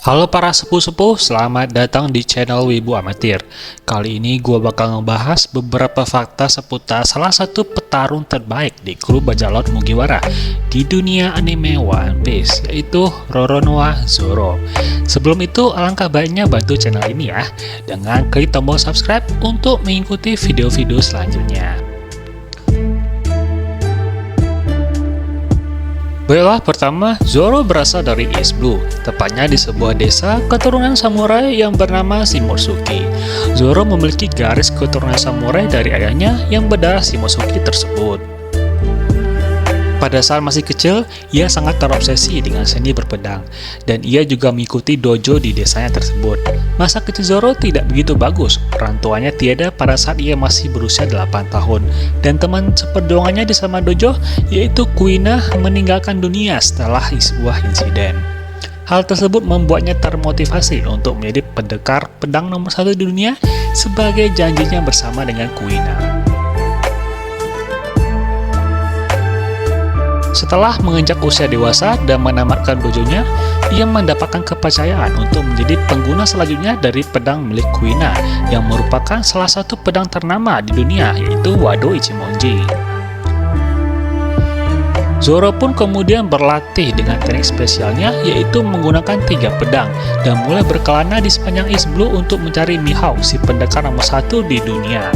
Halo para sepuh-sepuh, selamat datang di channel Wibu Amatir. Kali ini gue bakal ngebahas beberapa fakta seputar salah satu petarung terbaik di kru Bajak Laut Mugiwara di dunia anime One Piece, yaitu Roronoa Zoro. Sebelum itu, alangkah baiknya bantu channel ini ya, dengan klik tombol subscribe untuk mengikuti video-video selanjutnya. Baiklah, pertama, Zoro berasal dari East Blue, tepatnya di sebuah desa keturunan samurai yang bernama Shimotsuki. Zoro memiliki garis keturunan samurai dari ayahnya yang berdarah Shimotsuki tersebut. Pada saat masih kecil, ia sangat terobsesi dengan seni berpedang, dan ia juga mengikuti dojo di desanya tersebut. Masa kecil Zoro tidak begitu bagus, orang tuanya tiada pada saat ia masih berusia 8 tahun, dan teman seperjuangannya di sama dojo, yaitu Kuina, meninggalkan dunia setelah sebuah insiden. Hal tersebut membuatnya termotivasi untuk menjadi pendekar pedang nomor 1 di dunia sebagai janjinya bersama dengan Kuina. Setelah menginjak usia dewasa dan menamatkan dojonya, ia mendapatkan kepercayaan untuk menjadi pengguna selanjutnya dari pedang milik Kuina, yang merupakan salah satu pedang ternama di dunia, yaitu Wado Ichimonji. Zoro pun kemudian berlatih dengan teknik spesialnya, yaitu menggunakan 3 pedang, dan mulai berkelana di sepanjang East Blue untuk mencari Mihawk, si pendekar nomor 1 di dunia.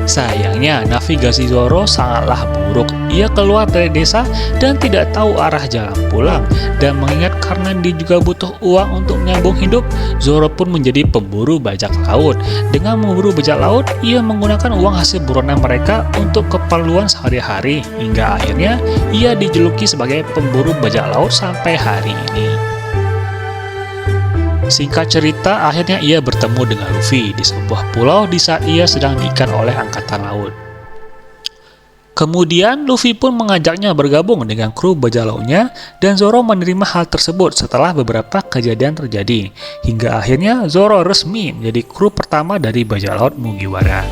Sayangnya, navigasi Zoro sangatlah buruk. Ia keluar dari desa dan tidak tahu arah jalan pulang. Dan mengingat karena dia juga butuh uang untuk menyambung hidup, Zoro pun menjadi pemburu bajak laut. Dengan memburu bajak laut, ia menggunakan uang hasil buronan mereka untuk keperluan sehari-hari. Hingga akhirnya, ia dijuluki sebagai pemburu bajak laut sampai hari ini. Singkat cerita, akhirnya ia bertemu dengan Luffy di sebuah pulau di saat ia sedang diikat oleh angkatan laut. Kemudian, Luffy pun mengajaknya bergabung dengan kru bajak lautnya, dan Zoro menerima hal tersebut setelah beberapa kejadian terjadi. Hingga akhirnya, Zoro resmi menjadi kru pertama dari bajak laut Mugiwara.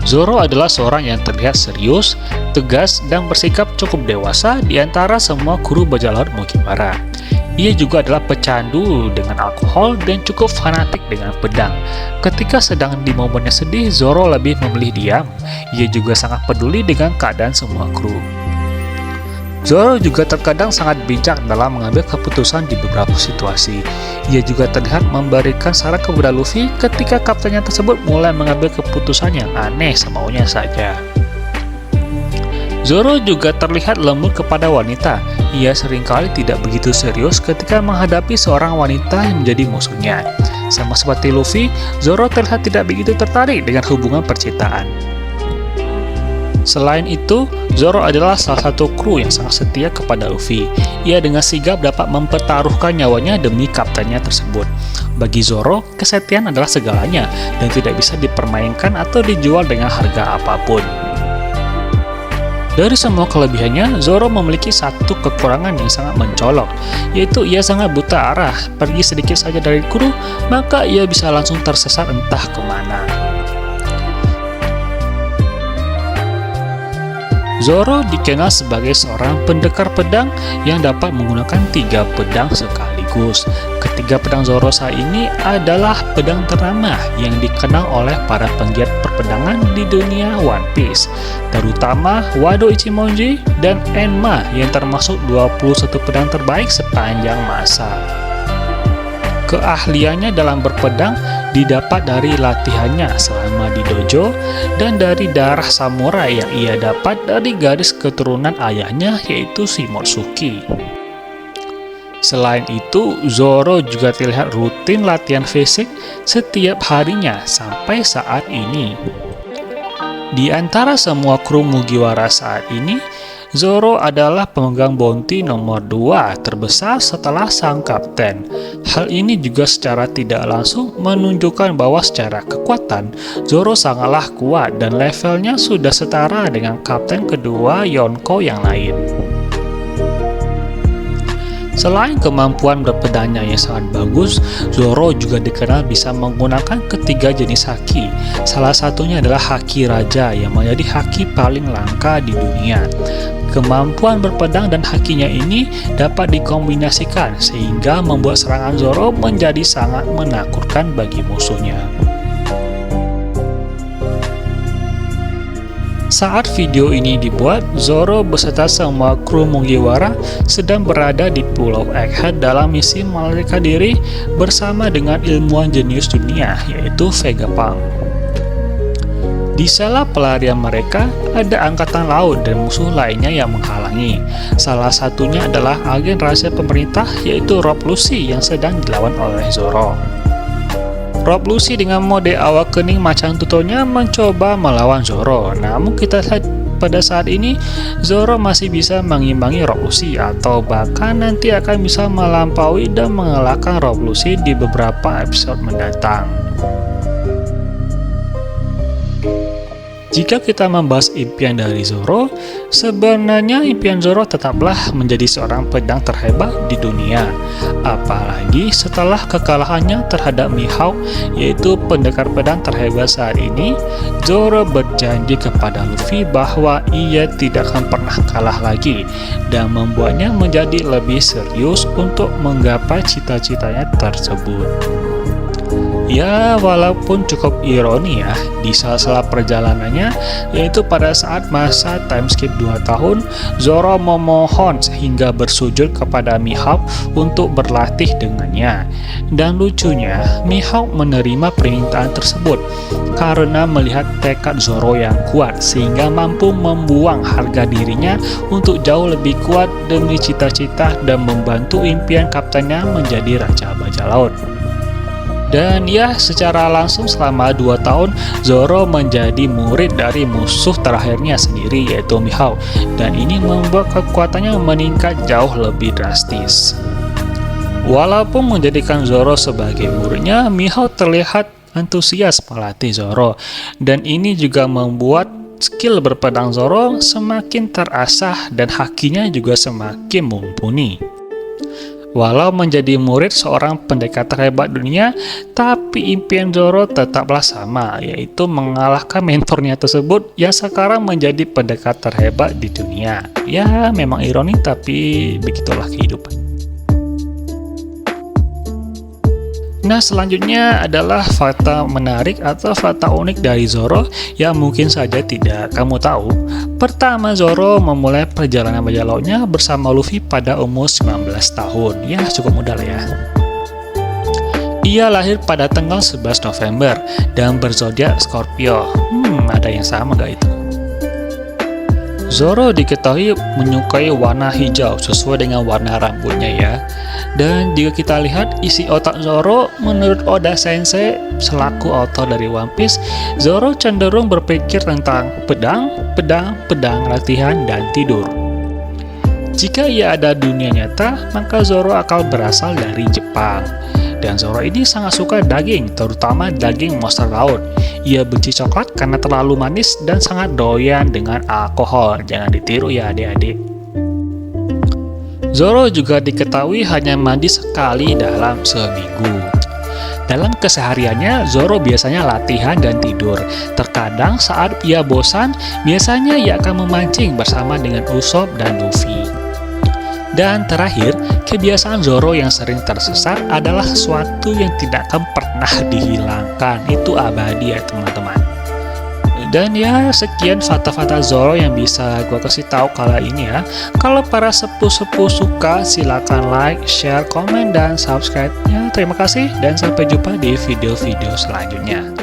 Zoro adalah seorang yang terlihat serius, tegas, dan bersikap cukup dewasa di antara semua kru bajak laut Mugiwara. Ia juga adalah pecandu dengan alkohol dan cukup fanatik dengan pedang. Ketika sedang di momennya sedih, Zoro lebih memilih diam. Ia juga sangat peduli dengan keadaan semua kru. Zoro juga terkadang sangat bijak dalam mengambil keputusan di beberapa situasi. Ia juga terlihat memberikan saran kepada Luffy ketika kaptennya tersebut mulai mengambil keputusan yang aneh semaunya saja. Zoro juga terlihat lembut kepada wanita. Ia seringkali tidak begitu serius ketika menghadapi seorang wanita yang menjadi musuhnya. Sama seperti Luffy, Zoro terlihat tidak begitu tertarik dengan hubungan percintaan. Selain itu, Zoro adalah salah satu kru yang sangat setia kepada Luffy. Ia dengan sigap dapat mempertaruhkan nyawanya demi kaptennya tersebut. Bagi Zoro, kesetiaan adalah segalanya dan tidak bisa dipermainkan atau dijual dengan harga apapun. Dari semua kelebihannya, Zoro memiliki satu kekurangan yang sangat mencolok, yaitu ia sangat buta arah. Pergi sedikit saja dari kru, maka ia bisa langsung tersesat entah kemana. Zoro dikenal sebagai seorang pendekar pedang yang dapat menggunakan 3 pedang sekaligus. Ketiga pedang Zoro saat ini adalah pedang ternama yang dikenal oleh para penggiat perpedangan di dunia One Piece, terutama Wado Ichimonji dan Enma yang termasuk 21 pedang terbaik sepanjang masa. Keahliannya dalam berpedang didapat dari latihannya selama di dojo dan dari darah samurai yang ia dapat dari garis keturunan ayahnya, yaitu Shimotsuki. Selain itu, Zoro juga terlihat rutin latihan fisik setiap harinya sampai saat ini. Di antara semua kru Mugiwara saat ini, Zoro adalah pemegang bounty nomor 2 terbesar setelah sang kapten. Hal ini juga secara tidak langsung menunjukkan bahwa secara kekuatan, Zoro sangatlah kuat dan levelnya sudah setara dengan kapten kedua Yonko yang lain. Selain kemampuan berpedangnya yang sangat bagus, Zoro juga dikenal bisa menggunakan ketiga jenis haki. Salah satunya adalah haki raja yang menjadi haki paling langka di dunia. Kemampuan berpedang dan hakinya ini dapat dikombinasikan sehingga membuat serangan Zoro menjadi sangat menakutkan bagi musuhnya. Saat video ini dibuat, Zoro beserta semua kru Mugiwara sedang berada di Pulau Egghead dalam misi melarikan diri bersama dengan ilmuwan jenius dunia, yaitu Vegapunk. Di sela pelarian mereka, ada angkatan laut dan musuh lainnya yang menghalangi. Salah satunya adalah agen rahasia pemerintah, yaitu Rob Lucci yang sedang dilawan oleh Zoro. Rob Lucci dengan mode Awakening macan tutonya mencoba melawan Zoro, namun kita lihat pada saat ini Zoro masih bisa mengimbangi Rob Lucci atau bahkan nanti akan bisa melampaui dan mengalahkan Rob Lucci di beberapa episode mendatang. Jika kita membahas impian dari Zoro, sebenarnya impian Zoro tetaplah menjadi seorang pedang terhebat di dunia. Apalagi setelah kekalahannya terhadap Mihawk, yaitu pendekar pedang terhebat saat ini, Zoro berjanji kepada Luffy bahwa ia tidak akan pernah kalah lagi dan membuatnya menjadi lebih serius untuk menggapai cita-citanya tersebut. Ya, walaupun cukup ironi ya, di sela-sela perjalanannya, yaitu pada saat masa time skip 2 tahun, Zoro memohon sehingga bersujud kepada Mihawk untuk berlatih dengannya. Dan lucunya, Mihawk menerima permintaan tersebut karena melihat tekad Zoro yang kuat sehingga mampu membuang harga dirinya untuk jauh lebih kuat demi cita-cita dan membantu impian kaptennya menjadi Raja Bajak Laut. Dan ya, secara langsung selama 2 tahun, Zoro menjadi murid dari musuh terakhirnya sendiri, yaitu Mihawk. Dan ini membuat kekuatannya meningkat jauh lebih drastis. Walaupun menjadikan Zoro sebagai muridnya, Mihawk terlihat antusias melatih Zoro. Dan ini juga membuat skill berpedang Zoro semakin terasah dan hakinya juga semakin mumpuni. Walau menjadi murid seorang pendekar terhebat dunia, tapi impian Zoro tetaplah sama, yaitu mengalahkan mentornya tersebut yang sekarang menjadi pendekar terhebat di dunia. Ya, memang ironi, tapi begitulah kehidupan. Nah, selanjutnya adalah fakta menarik atau fakta unik dari Zoro yang mungkin saja tidak kamu tahu. Pertama, Zoro memulai perjalanan bajak lautnya bersama Luffy pada umur 19 tahun. Ya, cukup muda lah ya. Ia lahir pada tanggal 11 November dan berzodiak Scorpio. Ada yang sama gak itu? Zoro diketahui menyukai warna hijau sesuai dengan warna rambutnya ya. Dan jika kita lihat isi otak Zoro, menurut Oda Sensei selaku author dari One Piece, Zoro cenderung berpikir tentang pedang, latihan, dan tidur. Jika ia ada dunia nyata, maka Zoro akan berasal dari Jepang. Dan Zoro ini sangat suka daging, terutama daging monster laut. Ia benci coklat karena terlalu manis dan sangat doyan dengan alkohol. Jangan ditiru ya adik-adik. Zoro juga diketahui hanya mandi sekali dalam seminggu. Dalam kesehariannya, Zoro biasanya latihan dan tidur. Terkadang saat ia bosan, biasanya ia akan memancing bersama dengan Usopp dan Luffy. Dan terakhir, kebiasaan Zoro yang sering tersesat adalah sesuatu yang tidak akan pernah dihilangkan. Itu abadi ya teman-teman. Dan ya, sekian fakta-fakta Zoro yang bisa gue kasih tahu kali ini ya. Kalau para sepuh-sepuh suka, silakan like, share, komen, dan subscribe. Ya, terima kasih dan sampai jumpa di video-video selanjutnya.